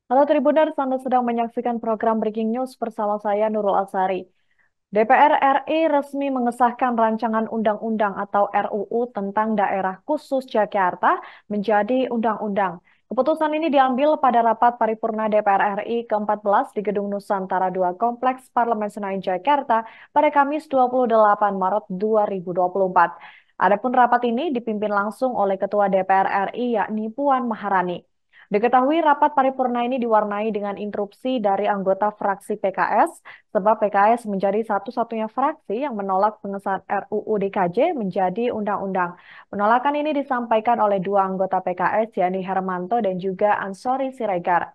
Halo Tribuners, Anda sedang menyaksikan program Breaking News bersama saya Nurul Asari. DPR RI resmi mengesahkan rancangan undang-undang atau RUU tentang Daerah Khusus Jakarta menjadi undang-undang. Keputusan ini diambil pada rapat paripurna DPR RI ke-14 di Gedung Nusantara II Kompleks Parlemen Senayan Jakarta pada Kamis 28 Maret 2024. Adapun rapat ini dipimpin langsung oleh Ketua DPR RI yakni Puan Maharani. Diketahui rapat paripurna ini diwarnai dengan interupsi dari anggota fraksi PKS, sebab PKS menjadi satu-satunya fraksi yang menolak pengesahan RUU DKJ menjadi undang-undang. Penolakan ini disampaikan oleh dua anggota PKS, yakni Hermanto dan juga Ansori Siregar.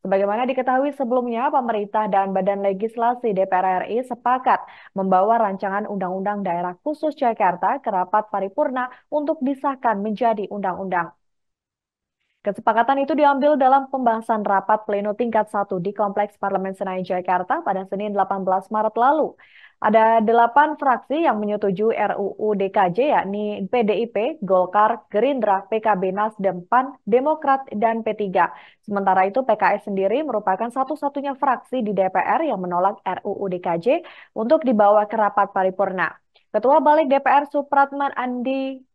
Sebagaimana diketahui sebelumnya, pemerintah dan Badan Legislasi DPR RI sepakat membawa rancangan Undang-Undang Daerah Khusus Jakarta ke rapat paripurna untuk disahkan menjadi undang-undang. Kesepakatan itu diambil dalam pembahasan rapat pleno tingkat 1 di Kompleks Parlemen Senayan Jakarta pada Senin 18 Maret lalu. Ada 8 fraksi yang menyetujui RUU DKJ yakni PDIP, Golkar, Gerindra, PKB, Nasdem, PAN, Demokrat, dan P3. Sementara itu PKS sendiri merupakan satu-satunya fraksi di DPR yang menolak RUU DKJ untuk dibawa ke rapat paripurna. Ketua Balik DPR Supratman Andi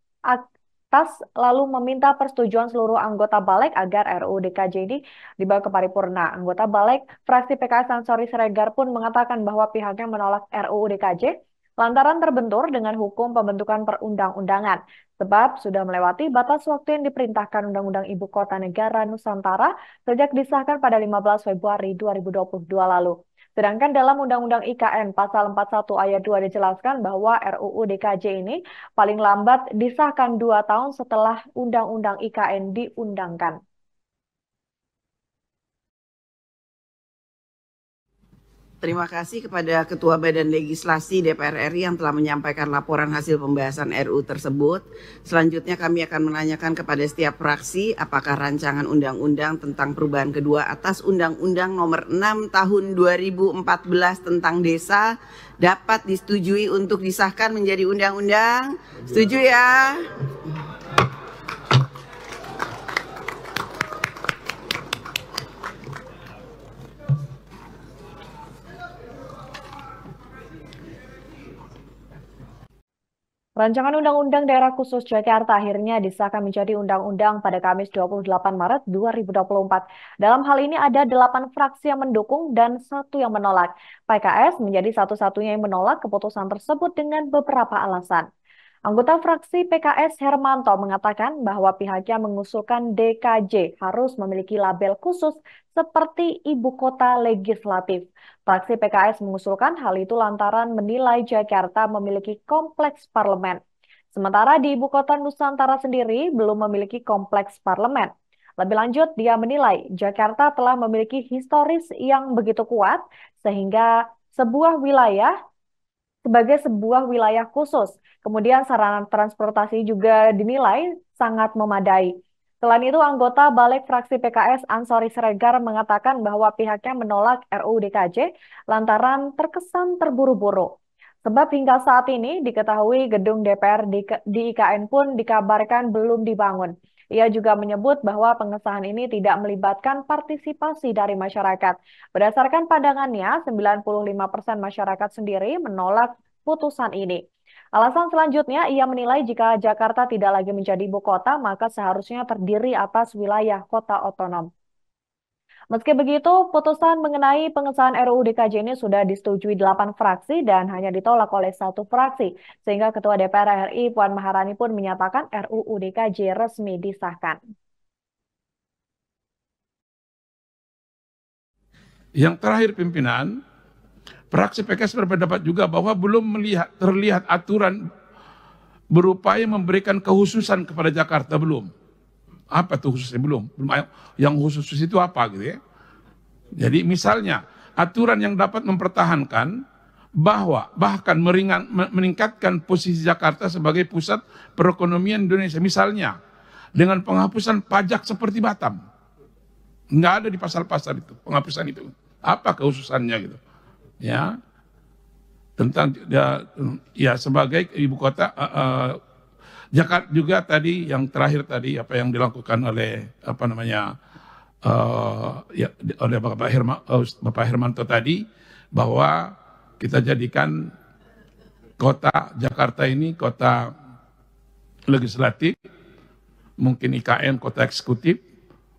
Tas lalu meminta persetujuan seluruh anggota Balik agar RUU DKJ ini dibawa ke paripurna. Anggota Balik fraksi PKS Ansori Siregar pun mengatakan bahwa pihaknya menolak RUU DKJ lantaran terbentur dengan hukum pembentukan perundang-undangan. Sebab sudah melewati batas waktu yang diperintahkan Undang-Undang Ibu Kota Negara Nusantara sejak disahkan pada 15 Februari 2022 lalu. Sedangkan dalam Undang-Undang IKN Pasal 41 Ayat 2 dijelaskan bahwa RUU DKJ ini paling lambat disahkan 2 tahun setelah Undang-Undang IKN diundangkan. Terima kasih kepada Ketua Badan Legislasi DPR RI yang telah menyampaikan laporan hasil pembahasan RUU tersebut. Selanjutnya kami akan menanyakan kepada setiap fraksi apakah rancangan undang-undang tentang perubahan kedua atas Undang-Undang Nomor 6 Tahun 2014 tentang Desa dapat disetujui untuk disahkan menjadi undang-undang. Setuju ya? Rancangan Undang-Undang Daerah Khusus Jakarta akhirnya disahkan menjadi undang-undang pada Kamis 28 Maret 2024. Dalam hal ini ada 8 fraksi yang mendukung dan 1 yang menolak. PKS menjadi satu-satunya yang menolak keputusan tersebut dengan beberapa alasan. Anggota fraksi PKS Hermanto mengatakan bahwa pihaknya mengusulkan DKJ harus memiliki label khusus seperti ibu kota legislatif. Fraksi PKS mengusulkan hal itu lantaran menilai Jakarta memiliki kompleks parlemen. Sementara di ibu kota Nusantara sendiri belum memiliki kompleks parlemen. Lebih lanjut, dia menilai Jakarta telah memiliki historis yang begitu kuat sehingga sebagai sebuah wilayah khusus. Kemudian sarana transportasi juga dinilai sangat memadai. Selain itu, anggota Balik fraksi PKS Ansori Siregar mengatakan bahwa pihaknya menolak RUU DKJ lantaran terkesan terburu-buru. Sebab hingga saat ini diketahui gedung DPR di IKN pun dikabarkan belum dibangun. Ia juga menyebut bahwa pengesahan ini tidak melibatkan partisipasi dari masyarakat. Berdasarkan pandangannya, 95% masyarakat sendiri menolak putusan ini. Alasan selanjutnya, ia menilai jika Jakarta tidak lagi menjadi ibu kota, maka seharusnya terdiri atas wilayah kota otonom. Meski begitu, putusan mengenai pengesahan RUU DKJ ini sudah disetujui 8 fraksi dan hanya ditolak oleh 1 fraksi. Sehingga Ketua DPR RI Puan Maharani pun menyatakan RUU DKJ resmi disahkan. Yang terakhir pimpinan, fraksi PKS berpendapat juga bahwa belum terlihat aturan berupaya memberikan kekhususan kepada Jakarta, belum. Apa tuh khususnya? Belum. Yang khusus itu apa gitu ya. Jadi misalnya aturan yang dapat mempertahankan bahwa bahkan meningkatkan posisi Jakarta sebagai pusat perekonomian Indonesia. Misalnya dengan penghapusan pajak seperti Batam. Nggak ada di pasal-pasal itu, penghapusan itu. Apa kekhususannya gitu. Ya. Tentang ya sebagai ibu kota Jakarta juga tadi yang terakhir tadi apa yang dilakukan oleh ya, oleh Bapak Hermanto tadi, bahwa kita jadikan kota Jakarta ini kota legislatif, mungkin IKN kota eksekutif,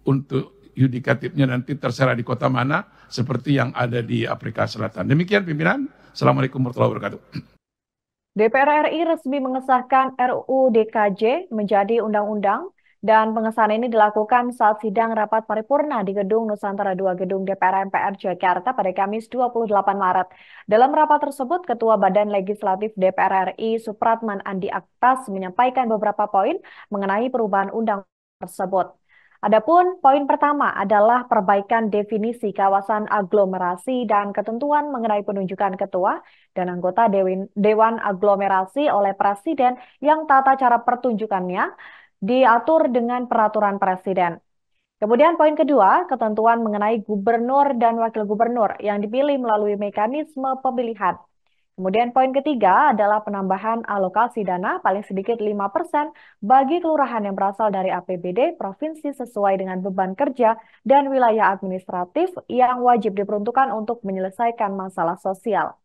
untuk yudikatifnya nanti terserah di kota mana, seperti yang ada di Afrika Selatan. Demikian pimpinan. Assalamualaikum warahmatullahi wabarakatuh. DPR RI resmi mengesahkan RUU DKJ menjadi undang-undang dan pengesahan ini dilakukan saat sidang rapat paripurna di Gedung Nusantara 2 Gedung DPR MPR Jakarta pada Kamis 28 Maret. Dalam rapat tersebut, Ketua Badan Legislatif DPR RI Supratman Andi Aktas menyampaikan beberapa poin mengenai perubahan undang tersebut. Adapun poin pertama adalah perbaikan definisi kawasan aglomerasi dan ketentuan mengenai penunjukan ketua dan anggota Dewan Aglomerasi oleh Presiden yang tata cara pertunjukannya diatur dengan peraturan Presiden. Kemudian poin kedua, ketentuan mengenai gubernur dan wakil gubernur yang dipilih melalui mekanisme pemilihan. Kemudian poin ketiga adalah penambahan alokasi dana paling sedikit 5% bagi kelurahan yang berasal dari APBD provinsi sesuai dengan beban kerja dan wilayah administratif yang wajib diperuntukkan untuk menyelesaikan masalah sosial.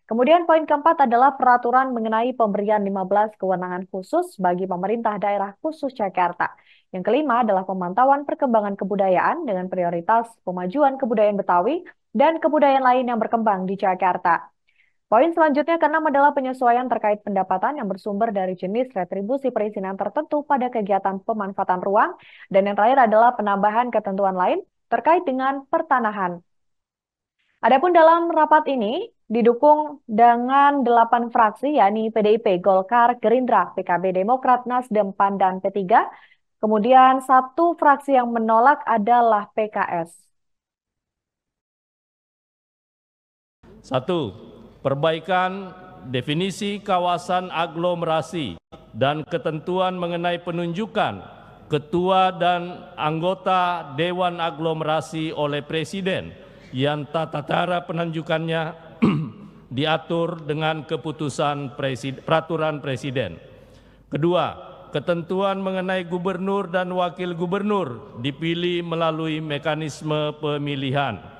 Kemudian poin keempat adalah peraturan mengenai pemberian 15 kewenangan khusus bagi pemerintah daerah khusus Jakarta. Yang kelima adalah pemantauan perkembangan kebudayaan dengan prioritas pemajuan kebudayaan Betawi dan kebudayaan lain yang berkembang di Jakarta. Poin selanjutnya keenam adalah penyesuaian terkait pendapatan yang bersumber dari jenis retribusi perizinan tertentu pada kegiatan pemanfaatan ruang. Dan yang terakhir adalah penambahan ketentuan lain terkait dengan pertanahan. Adapun dalam rapat ini didukung dengan 8 fraksi, yakni PDIP, Golkar, Gerindra, PKB, Demokrat, Nasdem, PAN, dan P3. Kemudian 1 fraksi yang menolak adalah PKS. 1. Perbaikan definisi kawasan aglomerasi dan ketentuan mengenai penunjukan ketua dan anggota Dewan Aglomerasi oleh Presiden yang tata cara penunjukannya diatur dengan keputusan peraturan Presiden. Kedua, ketentuan mengenai gubernur dan wakil gubernur dipilih melalui mekanisme pemilihan.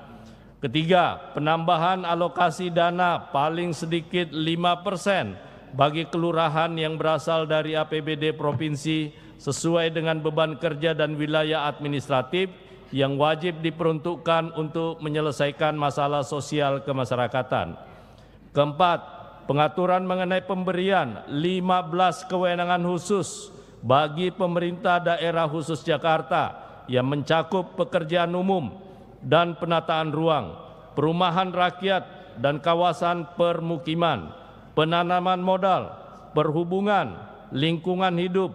Ketiga, penambahan alokasi dana paling sedikit 5% bagi kelurahan yang berasal dari APBD provinsi sesuai dengan beban kerja dan wilayah administratif yang wajib diperuntukkan untuk menyelesaikan masalah sosial kemasyarakatan. Keempat, pengaturan mengenai pemberian 15 kewenangan khusus bagi pemerintah daerah khusus Jakarta yang mencakup pekerjaan umum dan penataan ruang, perumahan rakyat dan kawasan permukiman, penanaman modal, perhubungan, lingkungan hidup,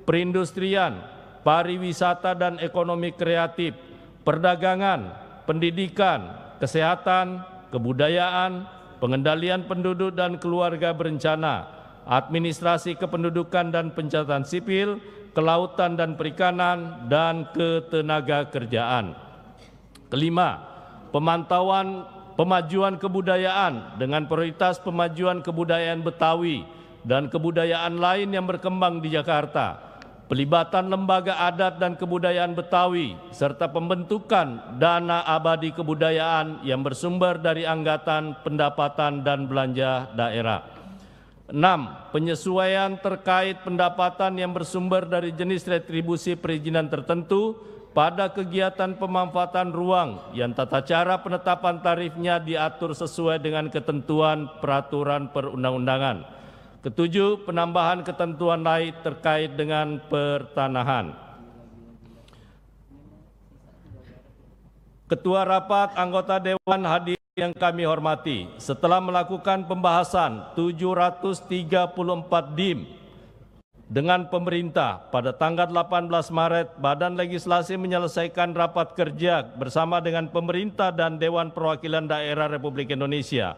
perindustrian, pariwisata dan ekonomi kreatif, perdagangan, pendidikan, kesehatan, kebudayaan, pengendalian penduduk dan keluarga berencana, administrasi kependudukan dan pencatatan sipil, kelautan dan perikanan, dan ketenaga kerjaan. Kelima, pemajuan kebudayaan dengan prioritas pemajuan kebudayaan Betawi dan kebudayaan lain yang berkembang di Jakarta, pelibatan lembaga adat dan kebudayaan Betawi, serta pembentukan dana abadi kebudayaan yang bersumber dari anggaran pendapatan dan belanja daerah. 6. Penyesuaian terkait pendapatan yang bersumber dari jenis retribusi perizinan tertentu pada kegiatan pemanfaatan ruang yang tata cara penetapan tarifnya diatur sesuai dengan ketentuan peraturan perundang-undangan. Ketujuh, penambahan ketentuan lain terkait dengan pertanahan. Ketua Rapat Anggota Dewan hadir yang kami hormati, setelah melakukan pembahasan 734 DIM dengan pemerintah pada tanggal 18 Maret, Badan Legislasi menyelesaikan rapat kerja bersama dengan pemerintah dan Dewan Perwakilan Daerah Republik Indonesia.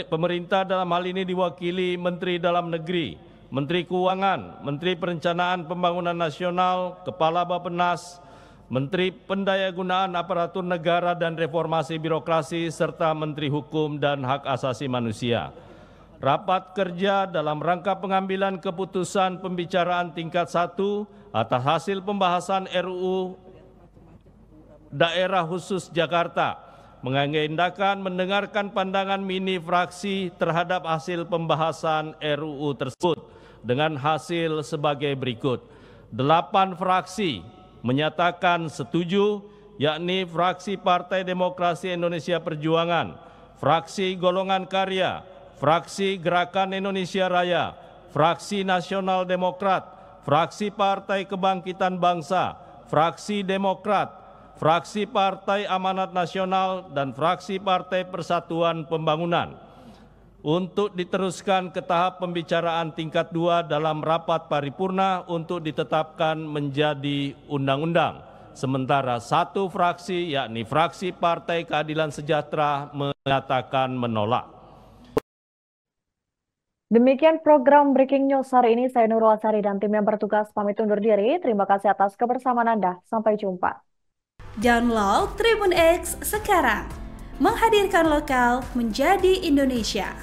Pemerintah dalam hal ini diwakili Menteri Dalam Negeri, Menteri Keuangan, Menteri Perencanaan Pembangunan Nasional, Kepala Bappenas, Menteri Pendayagunaan Aparatur Negara dan Reformasi Birokrasi, serta Menteri Hukum dan Hak Asasi Manusia. Rapat kerja dalam rangka pengambilan keputusan pembicaraan tingkat 1 atas hasil pembahasan RUU Daerah Khusus Jakarta mengagendakan mendengarkan pandangan mini fraksi terhadap hasil pembahasan RUU tersebut dengan hasil sebagai berikut. 8 fraksi menyatakan setuju, yakni fraksi Partai Demokrasi Indonesia Perjuangan, fraksi Golongan Karya, fraksi Gerakan Indonesia Raya, fraksi Nasional Demokrat, fraksi Partai Kebangkitan Bangsa, fraksi Demokrat, fraksi Partai Amanat Nasional, dan fraksi Partai Persatuan Pembangunan untuk diteruskan ke tahap pembicaraan tingkat 2 dalam rapat paripurna untuk ditetapkan menjadi undang-undang. Sementara 1 fraksi, yakni fraksi Partai Keadilan Sejahtera, menyatakan menolak. Demikian program Breaking News hari ini. Saya Nurul Asari dan tim yang bertugas pamit undur diri. Terima kasih atas kebersamaan Anda. Sampai jumpa. Download Tribun X sekarang. Menghadirkan lokal menjadi Indonesia.